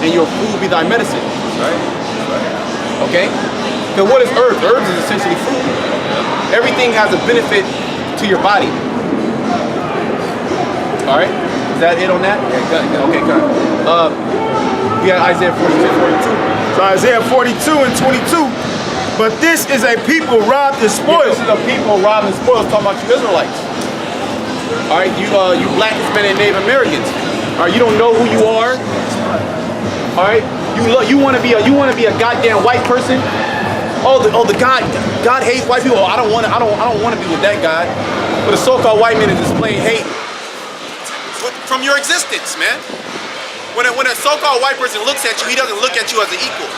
and your food be thy medicine. Right. Okay? Because what is herbs? Herbs is essentially food. Everything has a benefit to your body. All right? Is that it on that? Yeah, good. Okay, good. We got Isaiah 42. So Isaiah 42 and 22. But this is a people robbed and spoiled. This is a people robbed and spoiled. Talking about you Israelites. All right, you black Hispanic and Native Americans. All right, you don't know who you are. All right, you want to be a goddamn white person. Oh, the God hates white people. Oh, I don't want to be with that God. But the so-called white man is displaying hate from your existence, man. When a so-called white person looks at you, he doesn't look at you as an equal.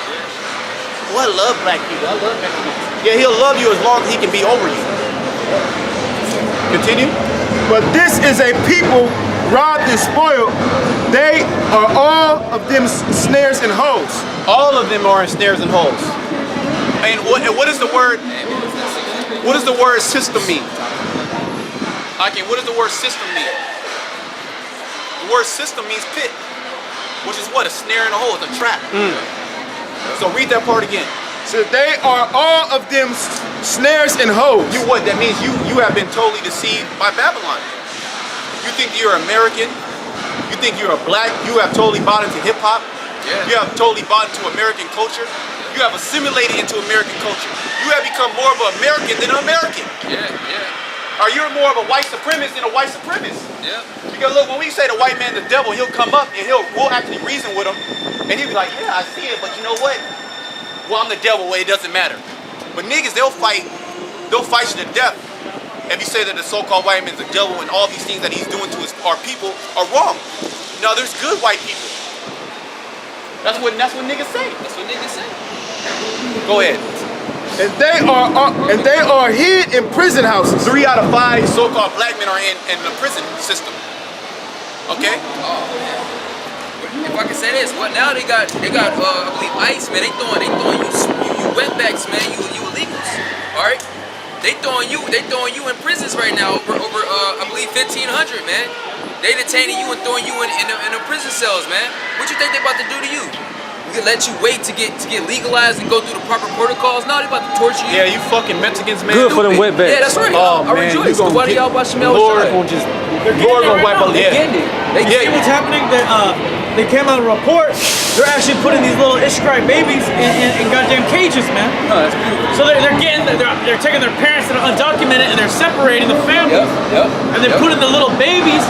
Oh, I love black people. I love Mexicans. Yeah, he'll love you as long as he can be over you. Continue. But this is a people robbed and spoiled. They are all of them snares and holes. All of them are in snares and holes. And what is the word? What does the word system mean? Okay, what does the word system mean? The word system means pit, which is what? A snare and a hole. It's a trap. So read that part again. So they are all of them snares and holes. That means you have been totally deceived by Babylon. You think you're American. You think you're a black. You have totally bought into hip hop. Yeah. You have totally bought into American culture. You have assimilated into American culture. You have become more of an American than an American. Yeah, yeah. Or you're more of a white supremacist than a white supremacist. Yeah. Because look, when we say the white man the devil, he'll come up and we'll actually reason with him. And he'll be like, yeah, I see it, but you know what? Well, I'm the devil, well, it doesn't matter. But niggas, they'll fight you to death if you say that the so-called white man is the devil and all these things that he's doing to our people are wrong. No, there's good white people. That's what niggas say. That's what niggas say. Go ahead. And they are hid in prison houses. 3 out of 5 so-called black men are in the prison system. Okay? Oh, man. If I can say this, now they got I believe ICE, man. They throwing you wetbacks, man. You illegals. All right. They throwing you in prisons right now over I believe 1,500, man. They detaining you and throwing you in the prison cells, man. What you think they about to do to you? We let you wait to get legalized and go through the proper protocols. No, they about to torture you. Yeah, you fucking Mexicans, man. Good for them wetbacks. Yeah, that's right. Oh, I man, rejoice. The body y'all watch Shemel Lord shine. gonna just Lord gonna wipe out. They getting it. They See what's happening? They came out a report. They're actually putting these little Ishkite babies in goddamn cages, man. Oh, that's beautiful. So they're taking their parents that are undocumented and they're separating the families. Yep. And they're putting the little babies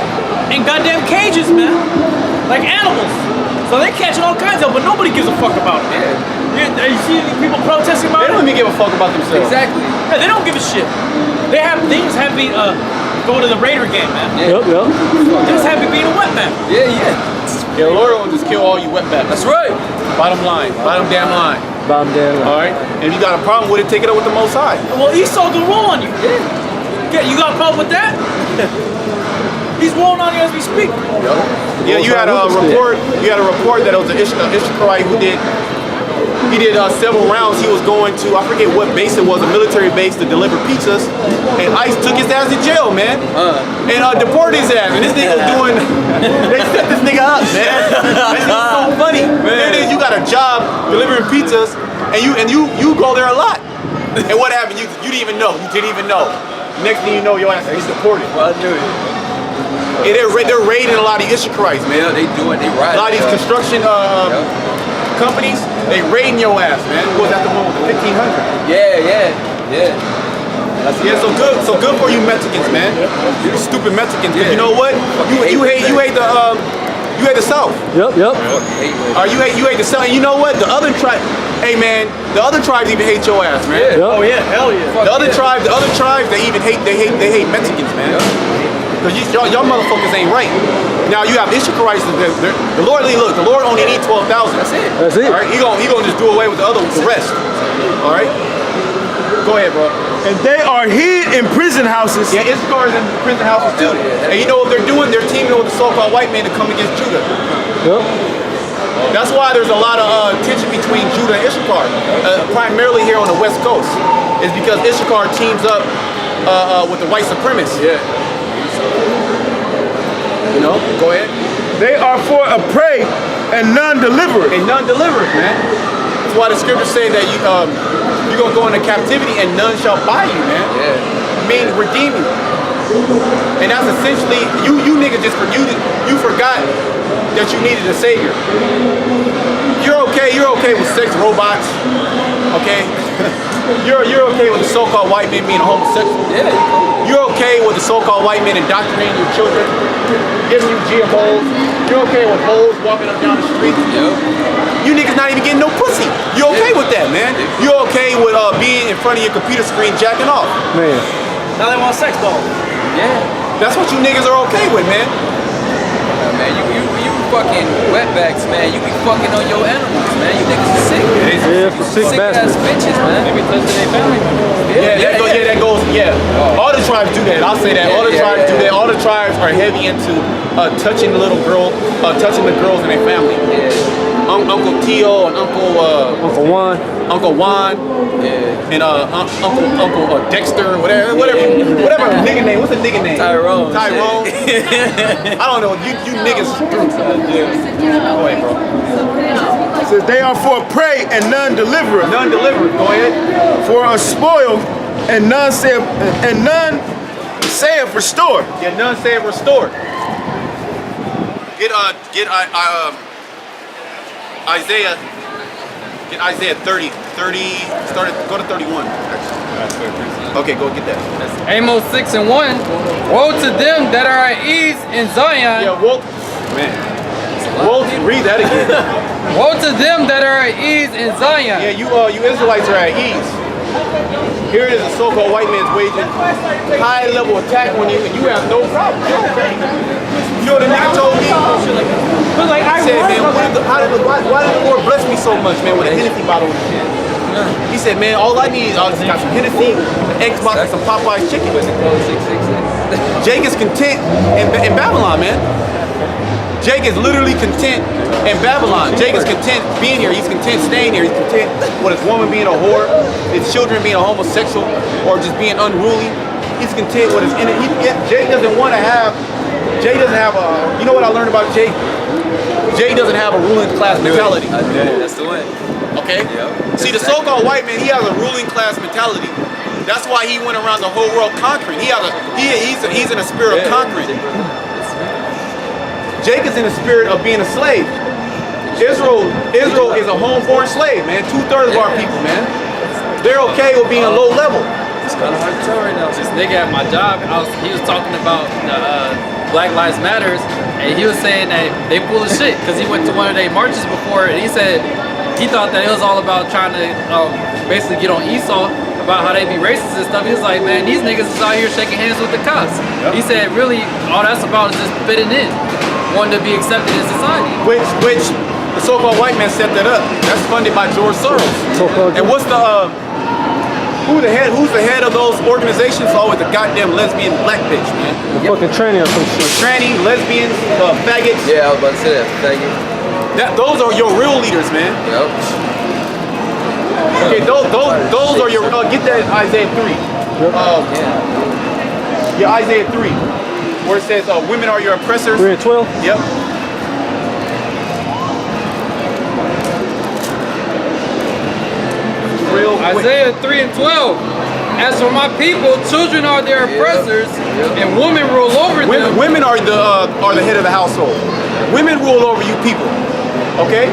in goddamn cages, man, like animals. So they're catching all kinds of, but nobody gives a fuck about it. Yeah. You see people protesting about They it? don't even give a fuck about themselves. Exactly. Yeah, they don't give a shit. They just have me go to the Raider game, man. Yeah. They just have me being a wet man. Yeah. Yeah, Lord will just kill all you wetbacks. That's right. Bottom damn line. All All right? And if you got a problem with it, take it up with the Most High. Well, Esau gonna roll on you. Yeah. You got a problem with that? He's rolling on you as we speak. Yeah, you had a report. You had a report that it was an Ishmaelite who did. He did several rounds. He was going to, I forget what base it was, a military base to deliver pizzas, and ICE took his ass to jail, man, and deported his ass. And this nigga was doing. They set this nigga up, man. This is so funny. Man, you got a job delivering pizzas, and you go there a lot. And what happened? You didn't even know. You didn't even know. Next thing you know, your ass is deported. Well, I knew it. Yeah, they're raiding a lot of these Ishmaelites, man. Yeah, they do it. They ride. A lot of these construction companies, they raiding your ass, man. Who was that the one with the 1,500? Yeah. Yeah, so good for you Mexicans, man. You stupid Mexicans. Yeah. You know what? You hate the South. Yep. You hate the South. And you know what? The other tribe, hey man, the other tribes even hate your ass, man. Yeah. Oh yeah, hell yeah. The other tribes, they even hate Mexicans, man. Because y'all motherfuckers ain't right. Now you have Ishmaelites. The Lord only needs 12,000. That's it. All right, he gonna just do away with the rest. All right, go ahead, bro. And they are hid in prison houses. Yeah, Issachar is in prison houses too. And you know what they're doing? They're teaming with the so-called white man to come against Judah. Yep. That's why there's a lot of tension between Judah and Issachar, primarily here on the West Coast. Is because Issachar teams up with the white supremacists. Yeah. You know, go ahead. They are for a prey and none delivereth. And none delivereth, man. That's why the scriptures say that you're gonna go into captivity and none shall buy you, man. Yeah. Meaning redeem you. And that's essentially you niggas you forgot that you needed a savior. You're okay with sex robots, okay? You're okay with the so-called white men being homosexual. Yeah. You're okay with the so-called white men indoctrinating your children, giving you GMOs. You're okay with hoes walking up down the street. Yep. You niggas not even getting no pussy. You're okay with that, man. You're okay with being in front of your computer screen jacking off. Man. Now they want sex dolls. Yeah. That's what you niggas are okay with, man. Yeah, man, you fucking wetbacks, man. You be fucking on your animals, man. You niggas are sick. Yeah, for sick Sick ass bastards. bitches, man. Maybe touching their family members. That goes. All the tribes do that. I'll say that. All the tribes do that. All the tribes are heavy into touching the little girl, touching the girls in their family. Yeah. Uncle Tio and Uncle Juan. Uncle Juan Yeah. and Uncle Dexter, whatever nigga name. What's the nigga name? Tyrone. Tyrone. I don't know. You niggas. Go ahead, bro. It says they are for a prey and none delivereth. None delivered. Go ahead. For a spoil and none saith restore. Yeah, none say restored. Get Isaiah. Get Isaiah 30. Go to 31. Okay, go get that. Amos 6 and 1. Woe to them that are at ease in Zion. Yeah, read that again. Woe to them that are at ease in Zion. Yeah, you Israelites are at ease. Here it is, a so-called white man's waging high-level attack on you, and you have no problem. You're okay. You know what the nigga told me? But like I He said, man, why did the Lord bless me so much, man, with a Hennessy bottle in his hand? He said, man, all I need is I just got some Hennessy, an Xbox, and some Popeye's chicken. Jake is content in Babylon, man. Jake is literally content in Babylon. Jake is content being here. He's content staying here. He's content with his woman being a whore, his children being a homosexual, or just being unruly. He's content with his Jake doesn't want to have. Jay doesn't have a. You know what I learned about Jake? Jay doesn't have a ruling class mentality. That's the one. Okay. Yep. See, the so-called white man, he has a ruling class mentality. That's why he went around the whole world conquering. He's in a spirit of conquering. Jake is in the spirit of being a slave. Israel is a homeborn slave, man. 2/3 of our people, man. They're okay with being a low level. It's kind of hard to tell right now. This nigga at my job, he was talking about the Black Lives Matters, and he was saying that they full of shit because he went to one of their marches before, and he said he thought that it was all about trying to basically get on Esau about how they be racist and stuff. He was like, man, these niggas is out here shaking hands with the cops. Yep. He said, really, all that's about is just fitting in, wanting to be accepted in society. Which the so-called white man set that up. That's funded by George Soros. And what's the who's the head of those organizations? Always the goddamn lesbian black bitch, man. Fucking tranny or some shit. Tranny, lesbians, faggots. Yeah, I was about to say that. Thank you. Those are your real leaders, man. Yep. Okay, those are your. Get that Isaiah 3. Yeah, Isaiah 3, where it says, "Women are your oppressors." 3 and 12. Yep. Real quick. Isaiah 3 and 12. As for my people, children are their oppressors, and women rule over them. Women are the head of the household. Women rule over you people. Okay?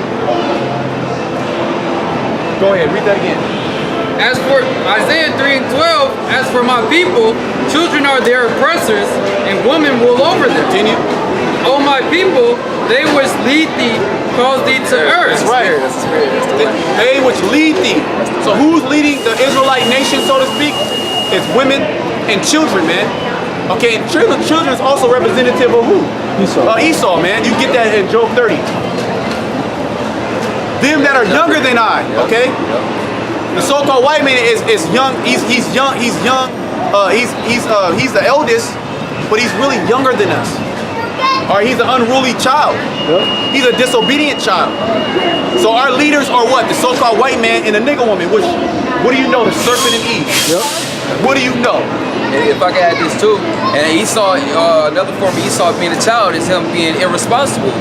Go ahead, read that again. As for Isaiah 3 and 12, as for my people, children are their oppressors, and women rule over them. Continue. O my people, they which lead thee, cause thee to err. That's right. They which lead thee. So who's leading the Israelite nation, so to speak? It's women and children, man. Okay, and children is also representative of who? Esau, man. You get that in Job 30. Them that are younger than I, okay? The so-called white man is young. He's young. He's young. He's the eldest, but he's really younger than us. Or he's an unruly child. He's a disobedient child. So our leaders are what? The so-called white man and the nigga woman. Which, what do you know? The serpent and Eve. What do you know? And if I could add this too, and Esau, another form of Esau being a child is him being irresponsible.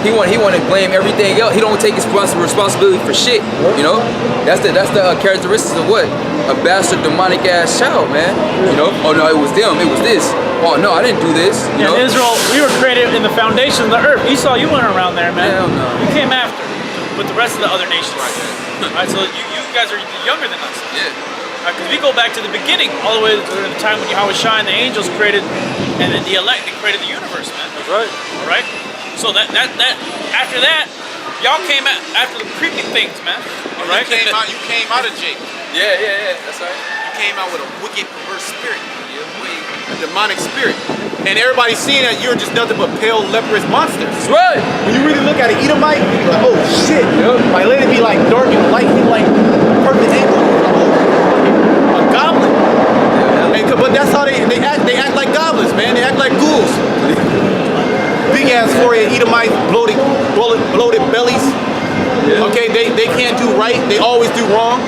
He want to blame everything else. He don't take his responsibility for shit. You know, that's the characteristics of what a bastard, demonic ass child, man. You know, oh no, it was them. It was this. Oh no, I didn't do this. You know? Israel, we were created in the foundation of the earth. Esau, you weren't around there, man. Hell no. You came after with the rest of the other nations. Right, so you guys are younger than us. Yeah. Because we go back to the beginning, all the way to the time when Yahweh Shai and the angels created, and then the elect, they created the universe, man. That's right. All right. So that after that, y'all came after the creepy things, man. All right. You came out of Jacob. Yeah. That's right. You came out with a wicked, perverse spirit. A demonic spirit. And everybody's seeing that you're just nothing but pale, leprous monsters. That's right. When you really look at an Edomite, you be like, oh shit. Like let it be like dark and light, like perfect angle. A goblin. But that's how they act. They act like goblins, man. They act like ghouls. Big ass forehead, Edomite, bloated bellies. Okay, they can't do right. They always do wrong.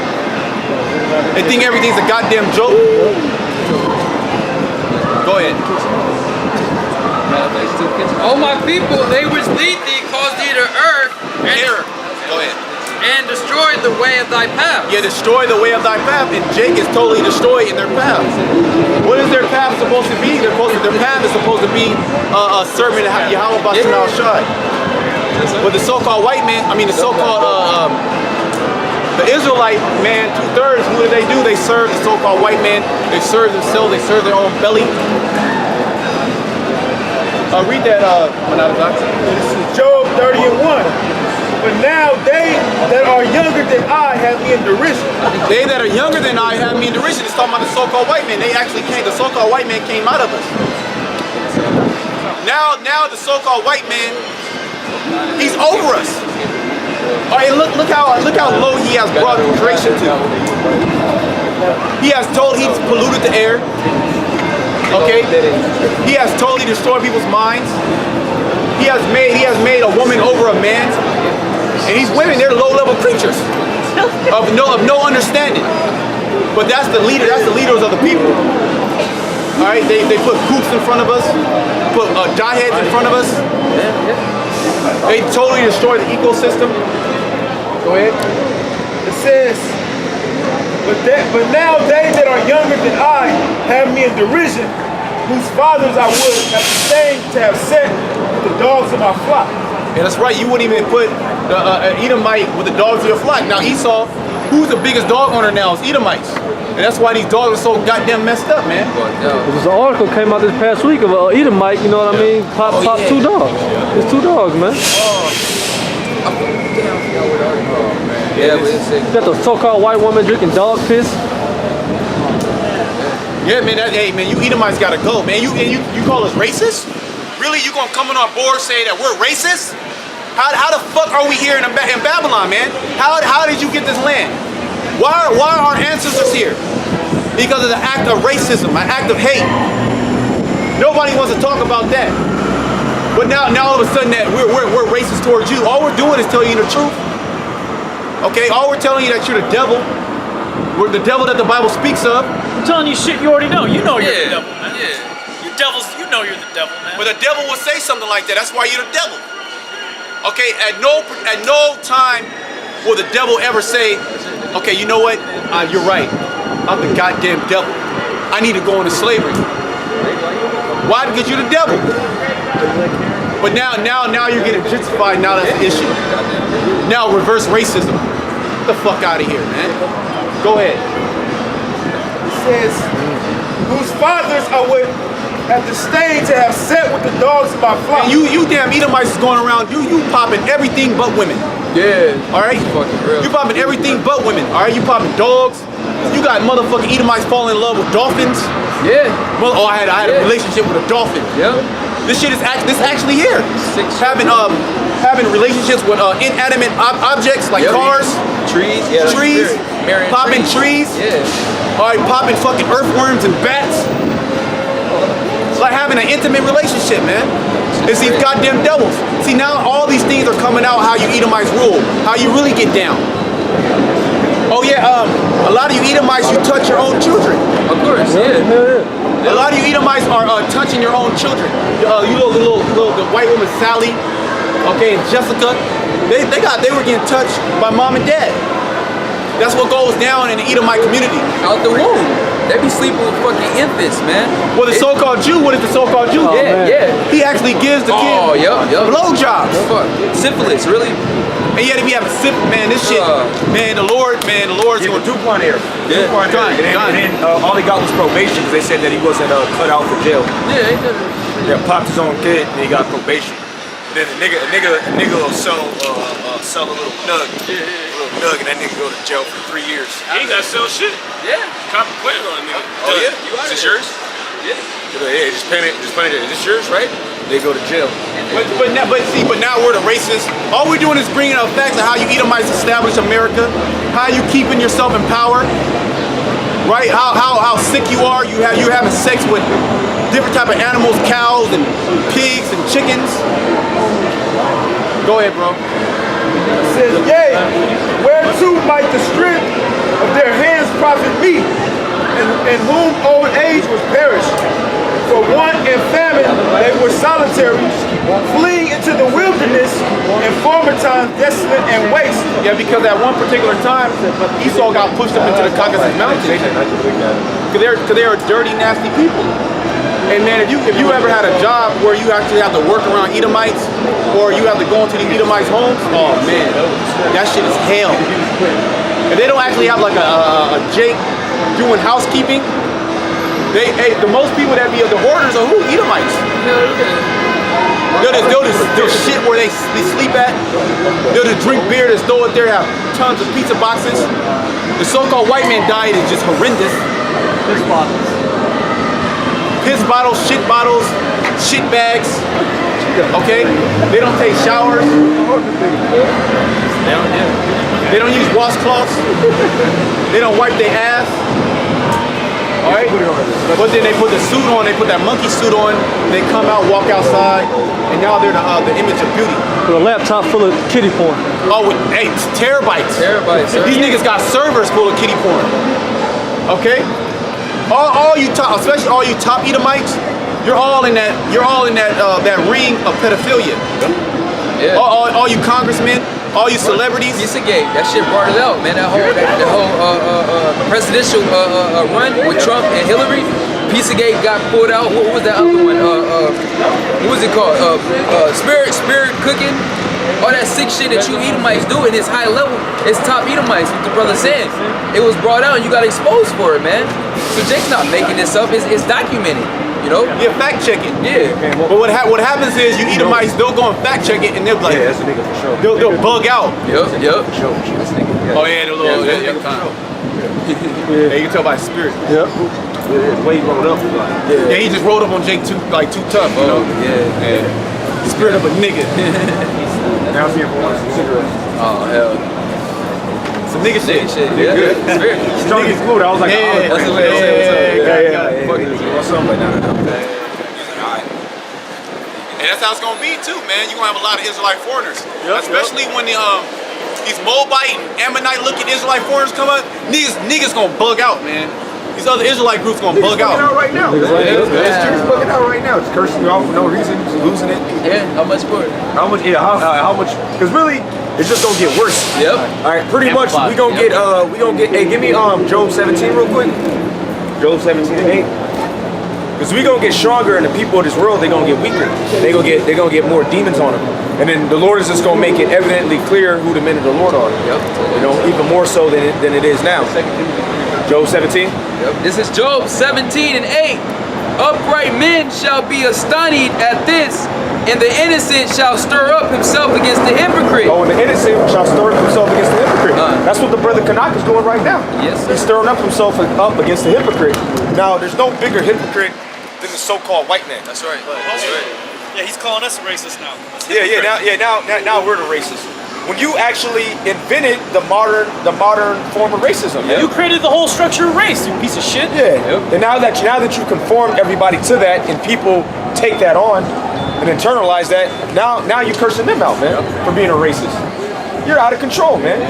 They think everything's a goddamn joke. Go ahead. Oh my people, they mislead thee, caused thee to err, Error. Go ahead. and destroyed the way of thy path. Yeah, destroy the way of thy path, and Jake is totally destroyed in their path. What is their path supposed to be? Their path is supposed to be serving Yahweh Bashim al-Shai. But the so-called white man, the so-called the Israelite man, 2/3, what do? They serve the so-called white man. They serve themselves. They serve their own belly. Read that, This is Job 30:1. But now they that are younger than I have me in derision. They that are younger than I have me in derision. It's talking about the so-called white man. They actually came. The so-called white man came out of us. Now the so-called white man, he's over us. All right, look how low he has brought creation to. He's polluted the air. Okay, he has totally destroyed people's minds. He has made a woman over a man, and these women, they're low-level creatures of no understanding. But that's the leader. That's the leaders of the people. All right, they put coops in front of us, put dye heads in front of us. They totally destroy the ecosystem. Go ahead. It says, but now they that are younger than I have me in derision, whose fathers I would have sustained to have set with the dogs of my flock. Yeah, that's right. You wouldn't even put an Edomite with the dogs of your flock. Now Esau, who's the biggest dog owner now, is Edomites. And that's why these dogs are so goddamn messed up, man. There's an article came out this past week of an Edomite, you know what I mean? Pop 2 dogs. It's 2 dogs, man. Yeah, but it's You got the so-called white woman drinking dog piss. Yeah, man. Hey, man, you Edomites gotta go, man. You call us racist? Really? You gonna come on our board say that we're racist? How the fuck are we here in Babylon, man? How did you get this land? Why are our ancestors here? Because of the act of racism, an act of hate. Nobody wants to talk about that. But now all of a sudden that we're racist towards you. All we're doing is telling you the truth. Okay, all we're telling you that you're the devil. We're the devil that the Bible speaks of. I'm telling you shit you already know. You know you're the devil, man. Yeah. You devils, you know you're the devil, man. But the devil will say something like that. That's why you're the devil. Okay, at no time will the devil ever say, okay, you know what? You're right. I'm the goddamn devil. I need to go into slavery. Why? Because you're the devil. But now you're getting justified. Now that's the issue. Now reverse racism. Get the fuck out of here, man. Go ahead. It says, whose fathers I would have disdained to have set with the dogs of my flock. And you damn Edomites is going around. You popping everything but women. Yeah. All right. Fucking real. You popping everything but women. All right. You popping dogs. You got motherfucking Edomites falling in love with dolphins. Yeah. Oh, I had a relationship with a dolphin. Yeah. This shit is actually here. Having relationships with inanimate objects like cars, trees, popping trees. Yeah. All right, popping fucking earthworms and bats. It's like having an intimate relationship, man. It's these goddamn devils. See, now all these things are coming out how you Edomites rule, how you really get down. Oh yeah, a lot of you Edomites, you touch your own children. Of course, yeah. A lot of you Edomites are touching your own children. You little the white woman Sally, okay, and Jessica, they were getting touched by mom and dad. That's what goes down in the Edomite community. Out the womb. They be sleeping with fucking infants, man. Well, the so-called Jew, what is the so-called Jew? Yeah. He actually gives the kid blowjobs. Fuck. Syphilis, really? And yet, if you have a sip, man, this shit, man, the Lord's going to DuPont era. Yeah. DuPont era. And then all he got was probation because they said that he wasn't cut out for jail. Yeah, he did. Yeah, popped his own kid and he got probation. Then a nigga will sell a little nug, and that nigga go to jail for 3 years. He ain't got to sell shit. Yeah. Cop plan on a nigga. Oh, yeah? You Is this yours? Yeah. Yeah, just pen it. Is this yours, right? They go to jail. But now we're the racists. All we're doing is bringing up facts of how you Edomites established America, how you keeping yourself in power, right? How sick you are. You're having sex with different type of animals, cows and pigs and chickens. Go ahead, bro. It says, yea, whereto might the strength of their hands profit me, and whom old age was perished. For want and famine they were solitary, fleeing into the wilderness, in former times desolate and waste. Yeah, because at one particular time, Esau got pushed up into the Caucasus Mountains because they are dirty, nasty people. And man, if you ever had a job where you actually have to work around Edomites, or you have to go into the Edomites' homes, oh man, that shit is hell. If they don't actually have like a Jake doing housekeeping, the most people that be the hoarders are who? Edomites. They'll shit where they sleep at. They'll just drink beer, just throw it there, have tons of pizza boxes. The so-called white man diet is just horrendous. Piss bottles, shit bags. Okay? They don't take showers. They don't use washcloths. They don't wipe their ass. Alright? But then they put the suit on, they put that monkey suit on, they come out, walk outside, and now they're the image of beauty. With a laptop full of kitty porn. Oh, hey, terabytes. Sir. These niggas got servers full of kitty porn. Okay? All you top, especially all you top Edomites, you're all in that that ring of pedophilia. Yeah. All you congressmen, all you celebrities. Pizzagate, that shit brought it out, man. That whole presidential run with Trump and Hillary. Pizzagate got pulled out. What was that other one? What was it called? Spirit cooking. All that sick shit that you Edomites do, and it's high level. It's top Edomites. What the brother said. It was brought out, and you got exposed for it, man. So Jake's not making this up. It's documented. You know? Yeah, fact check it. Yeah. But what happens is you Edomites, they'll go and fact check it, and they'll be like, Yeah, that's a nigga for sure. they'll bug out. Yep. Oh yeah, the little yeah, you can tell by his spirit. Yep. The way he rolled up was like, Yeah, he just rolled up on Jake too tough, you know. Yeah. The spirit of a nigga. now I'm here for one cigarette. Oh hell. Some nigga shit. Yeah. Spirit. Strong as food. I was like, Yeah, that's the way I say What's up? Like, nah. And that's how it's gonna be too, man. You're gonna have a lot of Israelite foreigners. Especially when these Moabite and Ammonite looking Israelite foreigners come up, niggas gonna bug out, man. These other Israelite groups gonna bug out. Right now. It's bugging out right now. It's cursing you out for no reason. Just losing it. Yeah. How much for it? How much? Yeah. How much? Because really, it's just gonna get worse. Yep. All right. Pretty much, we gonna get. Hey, give me Job 17 real quick. Job 17:8. Because we gonna get stronger, and the people of this world, they gonna get weaker. They gonna get more demons on them, and then the Lord is just gonna make it evidently clear who the men of the Lord are. Yep. You know, even more so than it is now. Job 17. Yep. This is Job 17:8. Upright men shall be astonished at this, and the innocent shall stir up himself against the hypocrite. Oh, and the innocent shall stir up himself against the hypocrite. That's what the brother Kanak is doing right now. Yes, sir. He's stirring up himself up against the hypocrite. Now, there's no bigger hypocrite than the so-called white man. That's right. That's right. Yeah, he's calling us racist now. Now we're the racists. When you actually invented the modern form of racism. Yeah. You created the whole structure of race, you piece of shit. Yeah. Yep. And now that you conform everybody to that, and people take that on and internalize that, now you're cursing them out, man, for being a racist. You're out of control, man.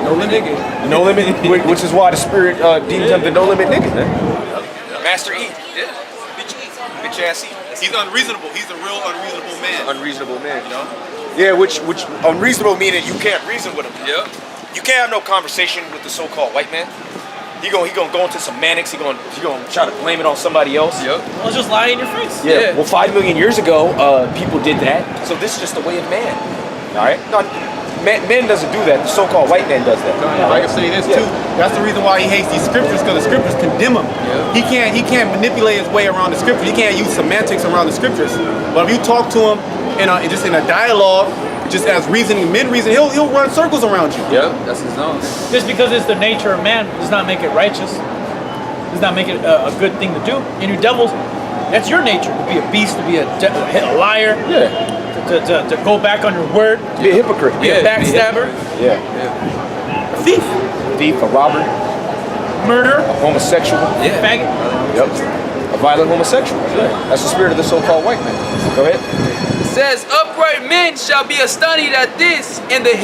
No limit. No limit, which is why the spirit deems him the no limit nigga, man. Master E. Yeah. Bitch ass E. He's unreasonable. He's a real unreasonable man. Unreasonable man, you know? Yeah, which unreasonable meaning you can't reason with him. Yep. You can't have no conversation with the so-called white man. He gonna go into semantics. He gonna try to blame it on somebody else. Yep. I'll just lie in your face. Yeah. Well, 5 million years ago, people did that. So this is just the way of man. All right. No, man doesn't do that. The so-called white man does that. I can say this too. That's the reason why he hates these scriptures, because the scriptures condemn him. Yeah. He can't manipulate his way around the scriptures. He can't use semantics around the scriptures. But if you talk to him just in a dialogue, just as men reason, he'll run circles around you. Yep. That's his own. Just because it's the nature of man does not make it righteous. Does not make it a good thing to do. And you devils, that's your nature, to be a beast, to be a liar. Yeah. To go back on your word. Be a hypocrite. Be a backstabber. Yeah. A thief. Thief, a robber, Murder. a homosexual. Yeah. Faggot. Yep. A violent homosexual. Yeah. That's the spirit of the so-called white man. Go ahead. Says upright men shall be astonished at this, and the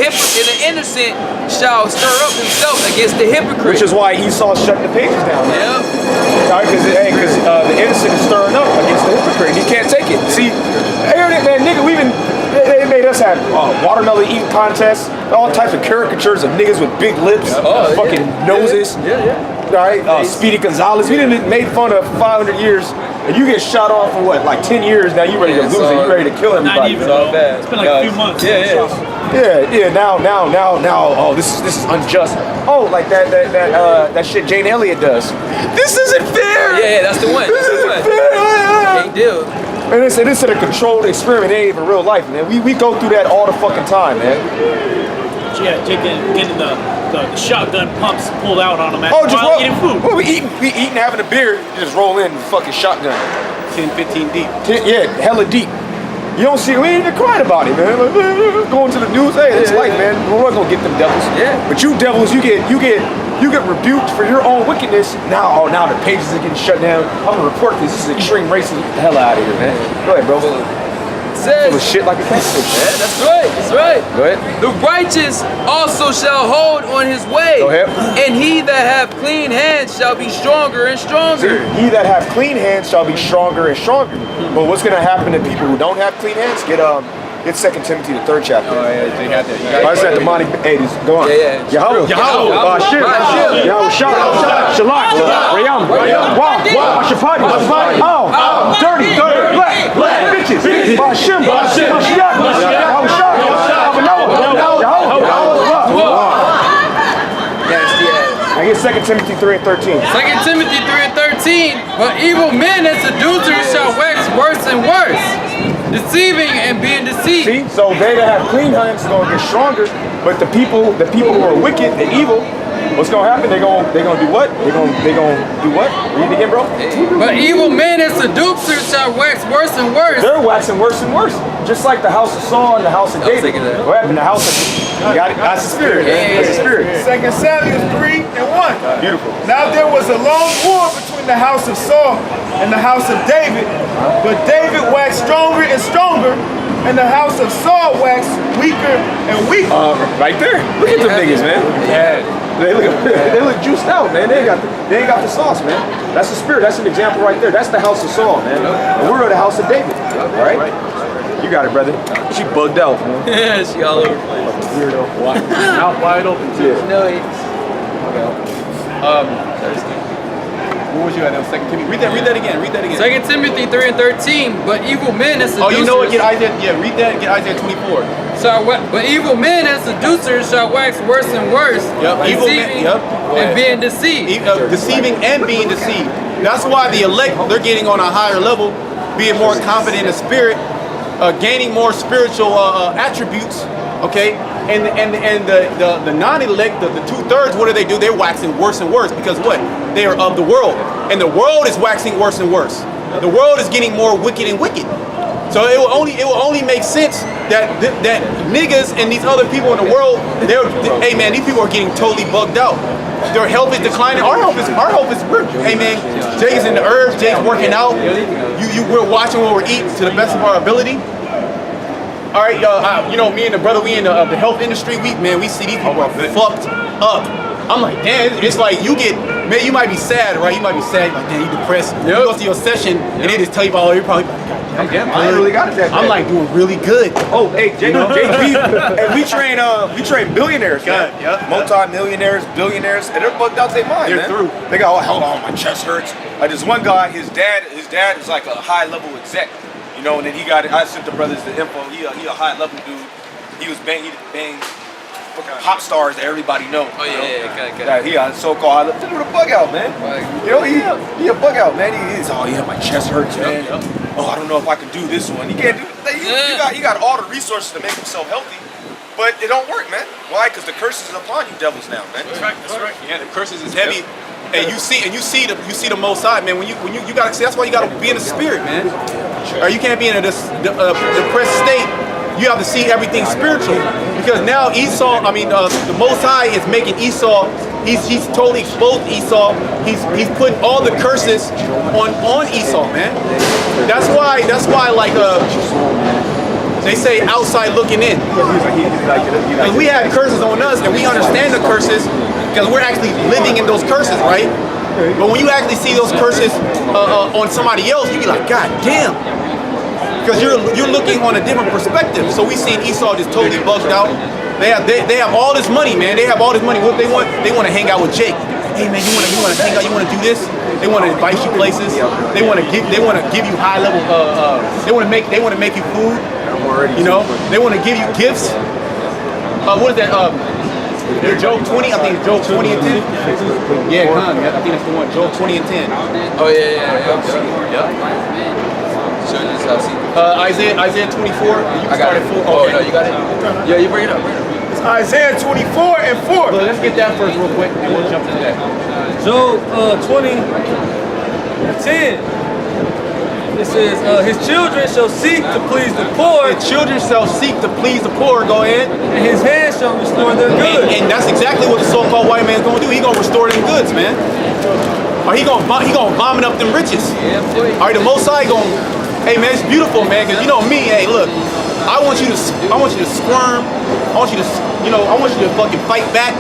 innocent shall stir up himself against the hypocrite. Which is why Esau shut the pages down. Yep. Because the innocent is stirring up against the hypocrite. He can't take it. See, man, nigga, they made us have watermelon eating contests, all types of caricatures of niggas with big lips, fucking noses. All right, Speedy Gonzalez. We didn't made fun of 500 years, and you get shot off for what, like 10 years? Now you ready to lose it? You ready to kill everybody? Not even though. It's been like a few months. Yeah. Now. Oh, this is unjust. Oh, like that shit Jane Elliott does. This isn't fair. Yeah, that's the one. This isn't fair. Can't deal. And this is a controlled experiment. It ain't even real life, man. We go through that all the fucking time, man. Yeah, getting the shotgun pumps pulled out on them Oh, just while eating food. Well, we eating, having a beer, you just roll in the fucking shotgun. 10, 15 deep. Yeah, hella deep. You don't see, we ain't even crying about it, man. Like, going to the news, hey, it's life, man. We're not gonna get them devils. Yeah. But you devils, you get rebuked for your own wickedness. Now the pages are getting shut down. I'm gonna report this. This is extreme racism. Get the hell out of here, man. Go ahead, bro. Says, Full of shit like a catfish. yeah, that's right. That's right. Go ahead. The righteous also shall hold on his way. Go ahead. And he that have clean hands shall be stronger and stronger. He that have clean hands shall be stronger and stronger. But what's gonna happen to people who don't have clean hands? Get 2 Timothy, the 3rd chapter. Oh yeah, they had that. I said demonic 80s. Go on. Yeah. Yahweh. Shir. Yahweh. Shalak. Rayam. Wow. Shapati. Oh. Dirty. Black. Bitches. Bashim. Mashiach. Yahweh. I get 2 Timothy 3 and 13. 2 Timothy 3 and 13. But evil men and seducers shall wax worse and worse, deceiving and being deceived. See, so they that have clean hands is gonna get stronger, but the people who are wicked and evil, what's gonna happen? They're gonna do what? They're gonna do what? Read it again, bro. But evil men and seducers shall wax worse and worse. They're waxing worse and worse, just like the house of Saul and the house of David. What happened? The house of got it. That's the spirit. That's the spirit. 2 Samuel 3 and 1. Beautiful. Now there was a long war between the house of Saul and the house of David, but David waxed stronger and stronger, and the house of Saul waxed weaker and weaker. Right there. Look at them niggas, man. Yeah. They look juiced out, man. They ain't got the sauce, man. That's the spirit. That's an example right there. That's the house of Saul, man. And we're the house of David. All right? You got it, brother. She bugged out, man. Yeah, she all over the place. Weirdo. Out wide open, too. No, What was you at now? 2 Timothy. Read that again. 2 Timothy 3 and 13. But evil men and seducers. Oh, you know what? Get Isaiah. Yeah, read that. Get Isaiah 24. But evil men and seducers shall wax worse and worse, Evil men. deceiving and being deceived. Deceiving and being deceived. That's why the elect, they're getting on a higher level, being more confident in the spirit, gaining more spiritual attributes. Okay, and the non-elect, the 2/3, what do? They're waxing worse and worse because what? They are of the world, and the world is waxing worse and worse. The world is getting more wicked and wicked. So it will only make sense that niggas and these other people in the world, hey man, these people are getting totally bugged out. Their health is declining. Our health is hey man, Jay's in the herbs, Jay's working out. We're watching what we're eating to the best of our ability. All right, me and the brother, we in the health industry. We see these people are fucked up. I'm like, damn, it's like you get, man, you might be sad, right? You might be sad, like, damn, you depressed. You go to your session, and they just tell you about, you're probably like, God damn, I ain't really got it that bad. I'm like doing really good. Oh, hey, JP, and we train billionaires, man. Yeah. Multi-millionaires, billionaires, and they're bugged out their mind, They're man. through. They go, oh, hold on, my chest hurts. Like this one guy, his dad is like a high-level exec, you know, and then I sent the brothers the info. He a high-level dude. He bang pop stars that everybody knows. Oh yeah, okay. That he a so-called high-level. Dude, a bug out, man. You know, he a bug out, man. He's oh yeah, my chest hurts, man. Oh, I don't know if I can do this one. He can't do. He got all the resources to make himself healthy, but it don't work, man. Why? Because the curse is upon you, devils now, man. That's right. Yeah, the curses is heavy. And you see the Most High, man. When you gotta see, that's why you gotta be in the spirit, man. Or you can't be in a depressed state. You have to see everything spiritual, because now Esau, the Most High is making Esau. He's totally exposed Esau. He's putting all the curses on Esau, man. That's why like they say outside looking in. Because we have curses on us, and we understand the curses because we're actually living in those curses, right? But when you actually see those curses on somebody else, you be like, God damn. Because you're looking on a different perspective. So we seen Esau just totally bugged out. They have all this money, man. They have all this money. What they want? They want to hang out with Jake. Hey man, you want to hang out? You want to do this? They want to invite you places. They want to give you high level. They want to make you food. You know, they want to give you gifts. What is that? Job 20. I think it's Job 20 and 10. Yeah, I think that's the one. Job 20 and 10. Oh yeah. Isaiah 24. I got it. Oh no, you got it. Yeah, you bring it up. It's Isaiah 24 and 4. But let's get that first real quick, and we'll jump into that. Job 20:10. It says, his children shall seek to please the poor, The children shall seek to please the poor. Go ahead. and his hands shall restore their goods. And that's exactly what the so-called white man's gonna do. He gonna restore them goods, man. Or he gonna vomit up them riches. All right, the Most High gonna. Hey man, it's beautiful, man. Cause you know me. Hey, look, I want you to squirm. I want you to fucking fight back.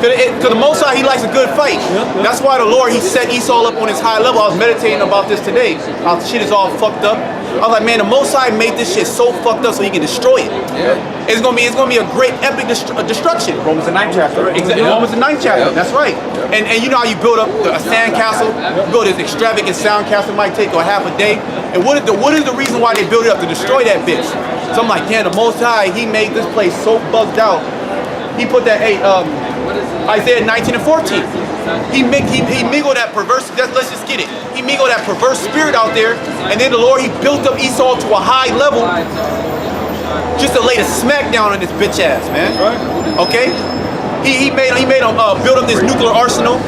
Cause the Most High, he likes a good fight. That's why the Lord, he set Esau up on his high level. I was meditating about this today. How the shit is all fucked up. I was like, man, the Most High made this shit so fucked up so he can destroy it. Yeah. It's gonna be a great epic destruction. Romans the 9th chapter. Exactly. Romans the 9th chapter. Yep. That's right. And you know how you build up a sand castle? You build this extravagant sound castle, might take a half a day. And what is the reason why they build it up? To destroy that bitch. So I'm like, damn, the Most High, he made this place so bugged out. He put that Isaiah 19 and 14. He mingled that perverse. Let's just get it. He mingled that perverse spirit out there, and then the Lord, he built up Esau to a high level, just to lay the smack down on this bitch ass, man. Okay. He made him build up this nuclear arsenal.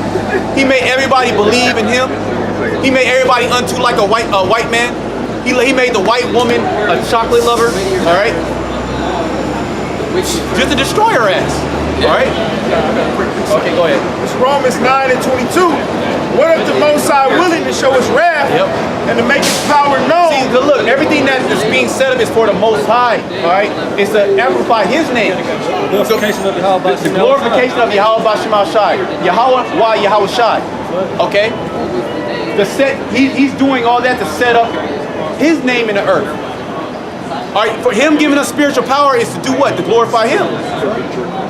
He made everybody believe in him. He made everybody unto like a white man. He made the white woman a chocolate lover. All right. Just to destroy her ass. All right. Okay, go ahead. It's Romans 9 and 22. What if the Most High willing to show his wrath and to make his power known? See, look, everything that is being set up is for the Most High. All right. It's to amplify His name. The glorification of Yahweh. The glorification of Yahweh Bashim Shai. Yahweh, why Yahweh Shai? Okay. He's doing all that to set up His name in the earth. All right, for him giving us spiritual power is to do what? To glorify him.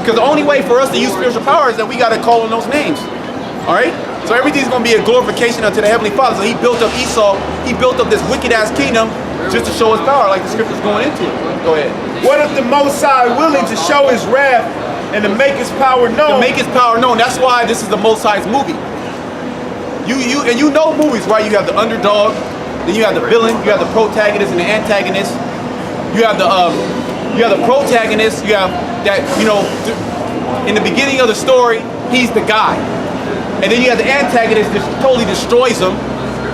Because the only way for us to use spiritual power is that we got to call on those names. All right? So everything's going to be a glorification unto the Heavenly Father. So he built up Esau. He built up this wicked-ass kingdom just to show his power, like the scripture's going into it. Go ahead. What if the Most High willing to show his wrath and to make his power known? To make his power known. That's why this is the Most High's movie. You know movies, right? You have the underdog, then you have the villain, you have the protagonist and the antagonist. You have the protagonist. You have that, in the beginning of the story, he's the guy, and then you have the antagonist that totally destroys him,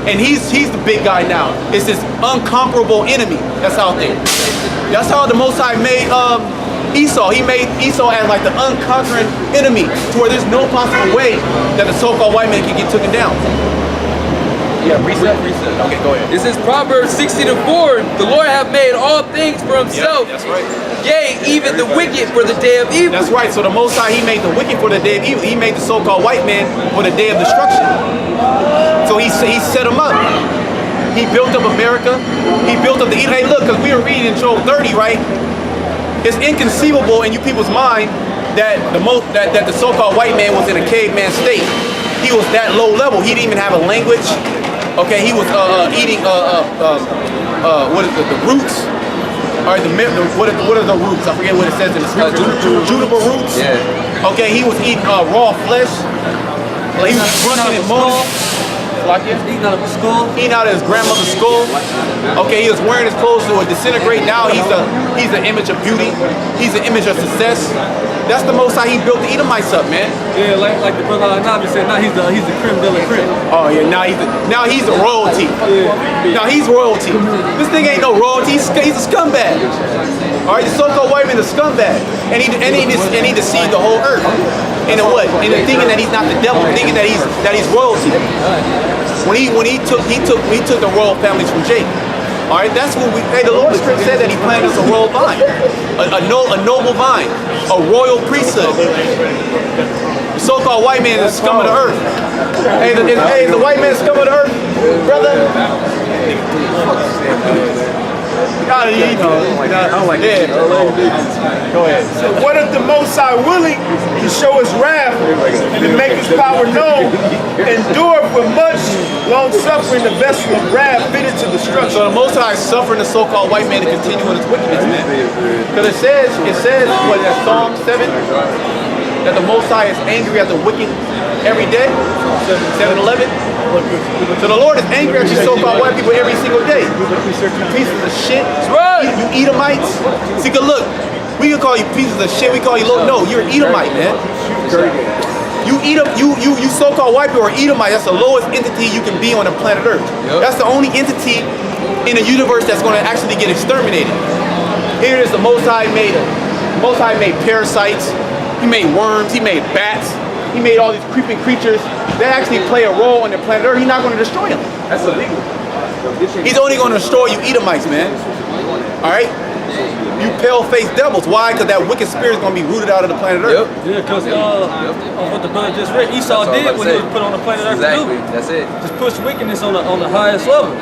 and he's the big guy now. It's this unconquerable enemy that's out there. That's how the Most High made Esau. He made Esau as like the unconquering enemy, to where there's no possible way that the so-called white man can get taken down. Yeah, reset. Okay, go ahead. This is Proverbs 16 and 4. The Lord hath made all things for himself. Yeah, that's right. Yea, even the wicked for the day of evil. That's right. So the Most High, He made the wicked for the day of evil. He made the so-called white man for the day of destruction. So he set them up. He built up America. He built up the Edom. Hey, look, because we were reading in Job 30, right? It's inconceivable in you people's mind that the so-called white man was in a caveman state. He was that low level. He didn't even have a language. Okay, he was eating what is it? The roots. All right, what are the roots? I forget what it says in the scripture. Juniper roots. Yeah. Okay, he was eating raw flesh. Like he was grunting and moaning. Like Eating out of a skull. Eating out of his grandmother's skull. Okay, he was wearing his clothes to disintegrate. Now he's an image of beauty. He's an image of success. That's the Most High. He built the Edomites up, man. Yeah, like the brother Anabi said, now he's the creme de la creme. Oh yeah, now he's a royalty. Now he's royalty. This thing ain't no royalty. He's a scumbag. All right, the so-called white man is a scumbag, and he deceived the whole earth. And what? And thinking that he's not the devil, thinking that he's royalty. When he took the royal families from Jacob. All right, that's what the Lord script said that He planted us a royal vine, a noble vine, a royal priesthood. The so-called white man is scum of the earth. Hey, the white man is scum of the earth, brother. I don't like that. Go ahead. So what if the Most High willing to show His wrath and to make His power known, endure with much long suffering the vessel of wrath fitted to destruction? So the Most High is suffering the so-called white man to continue in his wickedness, man. Because it says, what is that, Psalm 7? That the Most High is angry at the wicked every day. 7-11. So the Lord is angry at you so-called white people every single day. Pieces of shit. You Edomites. See, good look. We can call you pieces of shit. We call you low. No, you're an Edomite, man. You so-called white people are Edomite. That's the lowest entity you can be on the planet Earth. That's the only entity in the universe that's going to actually get exterminated. Here it is. The Most High made parasites. He made worms. He made bats. He made all these creeping creatures that actually play a role on the planet Earth. He's not going to destroy them. That's illegal. He's only going to destroy you Edomites, man. All right? You pale-faced devils. Why? Because that wicked spirit is going to be rooted out of the planet Earth. Yeah, because what the brother just read, Esau did when he was put on the planet Earth to do. That's it. Just push wickedness on the highest level.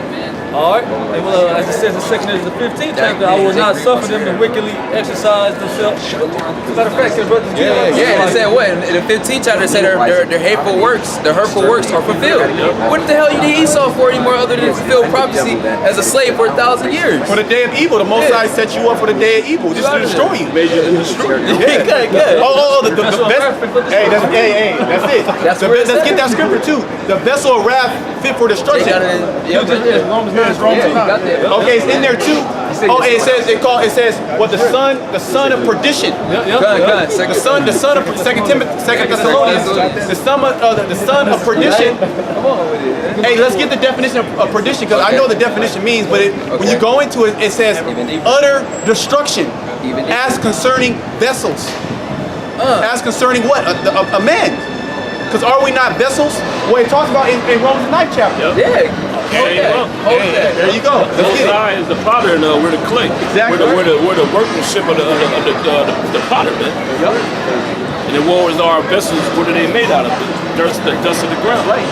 All right, and as it says in 2 Ezra 15th chapter, I will not suffer them to wickedly exercise themselves. Matter of fact, brothers, Yeah, it said what? In the 15th chapter, it said their hateful works, their hurtful works are fulfilled. What the hell you need Esau for anymore other than fulfill prophecy as a slave for 1,000 years? For the day of evil, the Most High set you up for the day of evil, just to destroy you. Yeah, good. The best. Hey, that's it. Let's get that scripture too. The vessel of wrath fit for destruction. Okay, it's in there too. Oh, it says what the son of perdition. The son of 2 Thessalonians. The son of perdition. Hey, let's get the definition of perdition because I know what the definition means, but when you go into it, it says utter destruction. As concerning vessels. As concerning what? A man. Because are we not vessels? Well, it talks about in Romans 9th chapter. Yeah. There you go. Most High is the potter and we're the clay. Exactly. We're the workmanship of the potter, man. Yep. And then what was our vessels? What are they made out of? The dust of the ground. Right.